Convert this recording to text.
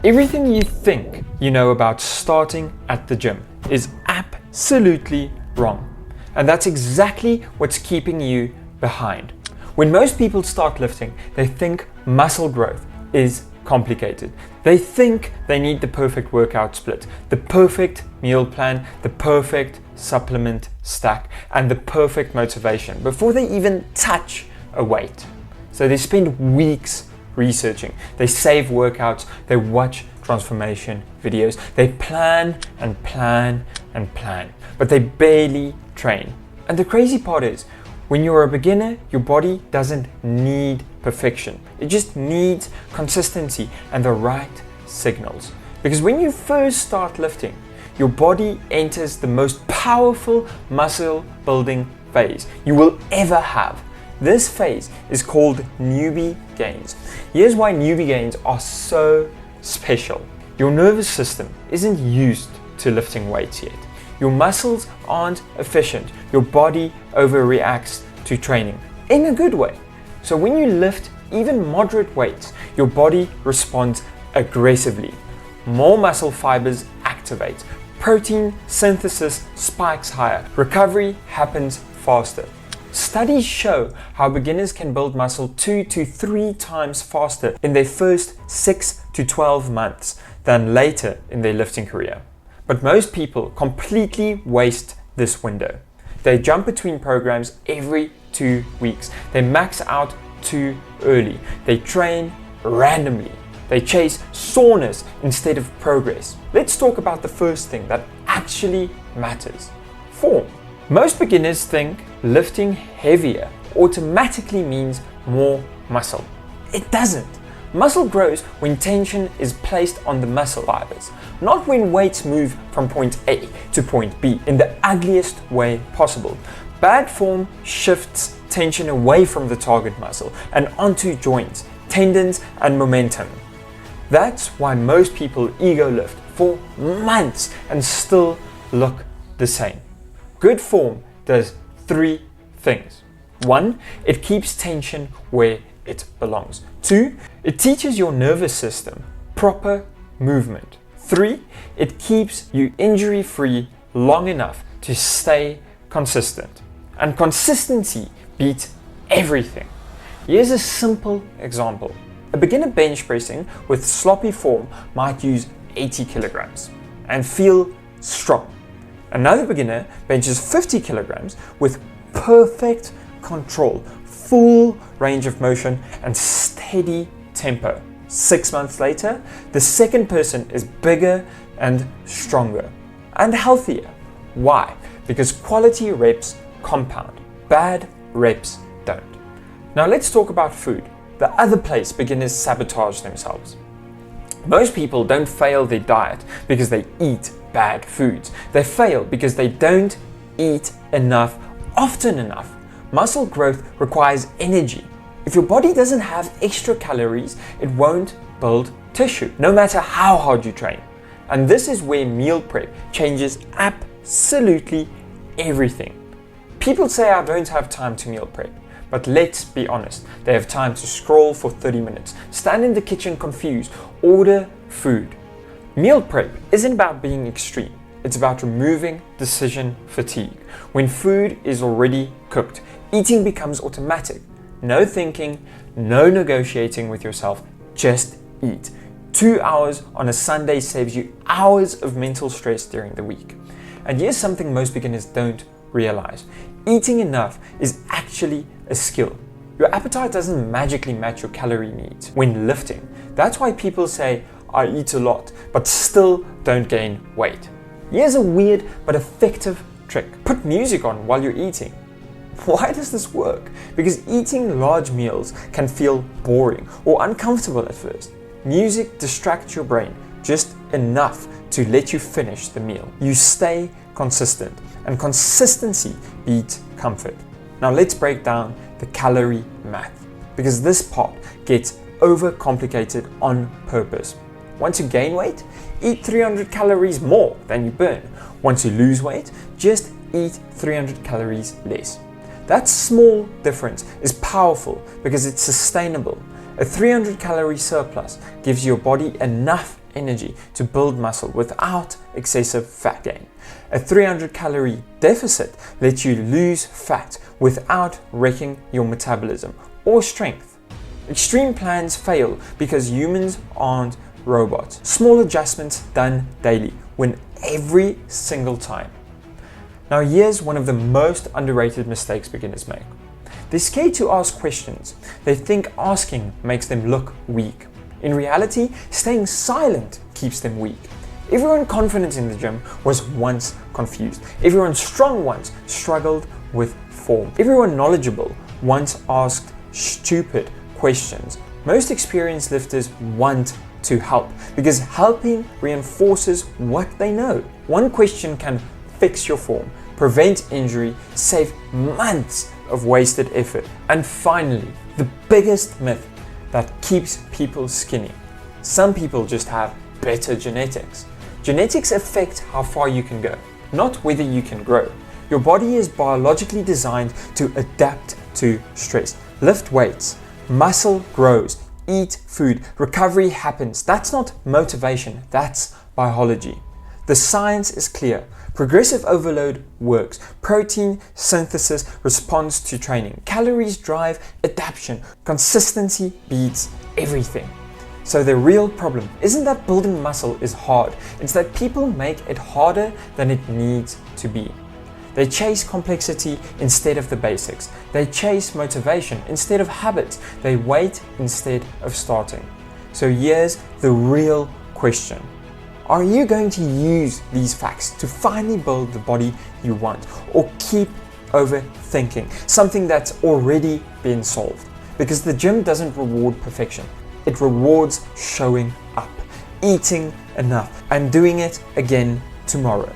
Everything you think you know about starting at the gym is absolutely wrong. And that's exactly what's keeping you behind. When most people start lifting, they think muscle growth is complicated. They think they need the perfect workout split, the perfect meal plan, the perfect supplement stack, and the perfect motivation before they even touch a weight. So they spend weeks researching, they save workouts, they watch transformation videos, they plan and plan and plan, but they barely train. And the crazy part is, when you're a beginner, your body doesn't need perfection. It just needs consistency and the right signals. Because when you first start lifting, your body enters the most powerful muscle building phase you will ever have. This phase is called newbie gains. Here's why newbie gains are so special. Your nervous system isn't used to lifting weights yet. Your muscles aren't efficient. Your body overreacts to training in a good way. So when you lift even moderate weights, your body responds aggressively. More muscle fibers activate. Protein synthesis spikes higher. Recovery happens faster. Studies show how beginners can build muscle 2 to 3 times faster in their first 6 to 12 months than later in their lifting career. But most people completely waste this window. They jump between programs every 2 weeks. They max out too early. They train randomly. They chase soreness instead of progress. Let's talk about the first thing that actually matters: form. Most beginners think lifting heavier automatically means more muscle. It doesn't. Muscle grows when tension is placed on the muscle fibers, not when weights move from point A to point B in the ugliest way possible. Bad form shifts tension away from the target muscle and onto joints, tendons, and momentum. That's why most people ego lift for months and still look the same. Good form does 3 things. 1, it keeps tension where it belongs. 2, it teaches your nervous system proper movement. 3, it keeps you injury-free long enough to stay consistent. And consistency beats everything. Here's a simple example. A beginner bench pressing with sloppy form might use 80 kilograms and feel strong. Another beginner benches 50 kilograms with perfect control, full range of motion, and steady tempo. 6 months later, the second person is bigger and stronger and healthier. Why? Because quality reps compound, bad reps don't. Now let's talk about food, the other place beginners sabotage themselves. Most people don't fail their diet because they eat bad foods. They fail because they don't eat enough, often enough. Muscle growth requires energy. If your body doesn't have extra calories, it won't build tissue, no matter how hard you train. And this is where meal prep changes absolutely everything. People say I don't have time to meal prep. But let's be honest, they have time to scroll for 30 minutes, stand in the kitchen confused, order food. Meal prep isn't about being extreme, it's about removing decision fatigue. When food is already cooked, eating becomes automatic. No thinking, no negotiating with yourself, just eat. 2 hours on a Sunday saves you hours of mental stress during the week. And here's something most beginners don't realize. Eating enough is actually a skill. Your appetite doesn't magically match your calorie needs when lifting. That's why people say, I eat a lot, but still don't gain weight. Here's a weird but effective trick. Put music on while you're eating. Why does this work? Because eating large meals can feel boring or uncomfortable at first. Music distracts your brain just enough to let you finish the meal. You stay consistent, and consistency beats comfort. Now let's break down the calorie math, because this part gets overcomplicated on purpose. Once you gain weight, eat 300 calories more than you burn. Once you lose weight, just eat 300 calories less. That small difference is powerful because it's sustainable. A 300 calorie surplus gives your body enough energy to build muscle without excessive fat gain. A 300 calorie deficit lets you lose fat without wrecking your metabolism or strength. Extreme plans fail because humans aren't robots. Small adjustments done daily win every single time. Now here's one of the most underrated mistakes beginners make. They're scared to ask questions. They think asking makes them look weak. In reality, staying silent keeps them weak. Everyone confident in the gym was once confused. Everyone strong once struggled with form. Everyone knowledgeable once asked stupid questions. Most experienced lifters want to help because helping reinforces what they know. One question can fix your form, prevent injury, save months of wasted effort. And finally, the biggest myth that keeps people skinny. Some people just have better genetics. Genetics affect how far you can go, not whether you can grow. Your body is biologically designed to adapt to stress. Lift weights, muscle grows, eat food, recovery happens. That's not motivation, that's biology. The science is clear. Progressive overload works. Protein synthesis responds to training. Calories drive adaptation. Consistency beats everything. So the real problem isn't that building muscle is hard. It's that people make it harder than it needs to be. They chase complexity instead of the basics. They chase motivation instead of habits. They wait instead of starting. So here's the real question. Are you going to use these facts to finally build the body you want, or keep overthinking something that's already been solved? Because the gym doesn't reward perfection. It rewards showing up, eating enough, and doing it again tomorrow.